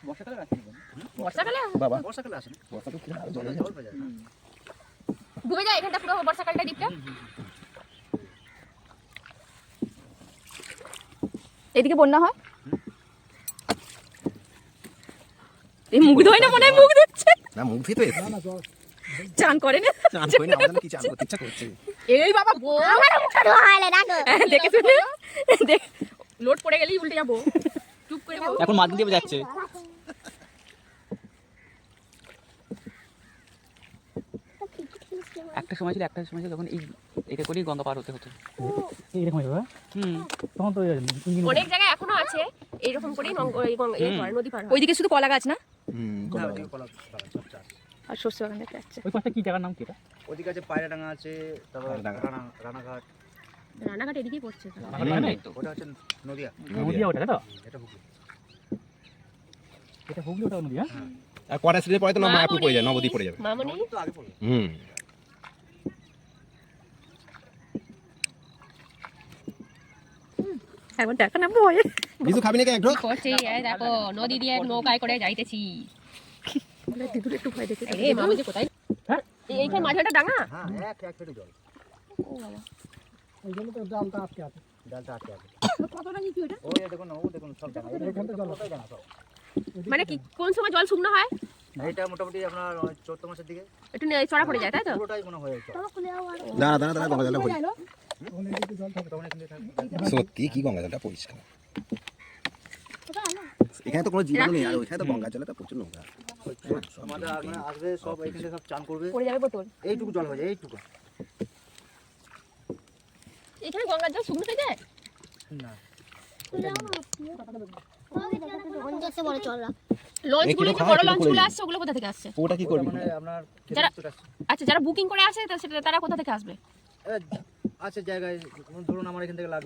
বর্ষাকালে আসে বর্ষাকালে বাবা বর্ষাকালে আসে বর্ষাকাল কি আর জল হয়ে যায় ডুবে যায় এখানটা পুরো বর্ষাকালটা দ্বীপটা। এদিকে বন্যা হয়। এই মুখ ধোয় না, মনে হয় মুখ ধুচ্ছে। না মুখ ধুই তো চান করে না, চান কই না আমাদের কি চান করতে ইচ্ছা করছে এই বাবা বো আমার মুখটা ধোয়া হলে রাখো দেখে শুনে দেখ লোড পড়ে গেলেই উল্টে যাবো, চুপ করে বল। এখন মাছ দিয়ে যাচ্ছে একটা সময় ছিল তখন এটা করেই গঙ্গা পার হতে হতো এইরকম হবে তখন তো অনেক জায়গায় এখনো আছে এইরকম করেই নদী পার হয়। ওইদিকে শুধু কলা গাছ না আর শস্য বাগান দেখতে যাচ্ছে। ওই পাশটা কি জায়গার নাম কি এটা? ওদিকে আছে পায়রাডাঙ্গা আছে, তারপর পায়রাডাঙ্গা। রানাঘাট, রানাঘাট এদিকেই পড়ছে তো। ওটা হচ্ছে নদিয়া, নদিয়া ওটা তো, এটা হুগলি। এটা হুগলি ওটা নদিয়া। আর কোয়ার্টার সিটে পড়ে তো না মায়াপুর পড়ে যায়, নবদ্বীপ পড়ে যাবে। মামনি তো আগে পড়লো। এখন দেখো না ভয় কিছু খাবি নাকি একটু? করছে। এই দেখো নদী দিয়ে নৌকায় করে যাইতেছি। দিদুর একটু ভয় দেখে এই মামা যে কোথায় হ্যাঁ এইখানে মাঝখানটা ডাঙা। হ্যাঁ এক ফেটে জল, ও বাবা ওই জন্য তো ডালটা আটকে আছে। ডালটা আটকে আছে। কতটা নিচু এটা? ওই দেখুন সব জানা, এখানটা জল আছে। জানা সব। মানে কি কোন সময় জল শুকনো হয়? এটা মোটামুটি আপনার চৈত্র মাসের দিকে একটু চড়া পড়ে যায় তাই তো? পুরোটাই মনে হয়ে যায়। দাঁড়া গঙ্গা জলটা ভরি। ওখানে যদি জল থাকে তখন এখান থেকে থাকবে। সত্যি কি গঙ্গা জলটা পরিষ্কার। এখানে তো কোনো জীবন নেই, আর ওইখানে তো গঙ্গা জলে তো প্রচুর নোংরা। আমাদের আসবে সব এখানে সব চান করবে, পড়ে যাবে বোতল। এইটুকু জল হয়ে যায়, এইটুকু এখানে গঙ্গার জল শুকনো হয়ে যায় না। বড় চলরা লঞ্চগুলো যে বড় লঞ্চগুলো আসছে ওগুলো কোথা থেকে আসছে? ওটা কি করবি? মানে আপনার যারা- খেতে আসছে। আচ্ছা যারা বুকিং করে আসে তারা কোথা থেকে আসবে? আছে জায়গায়, ধরুন আমার এখান থেকে লাগবে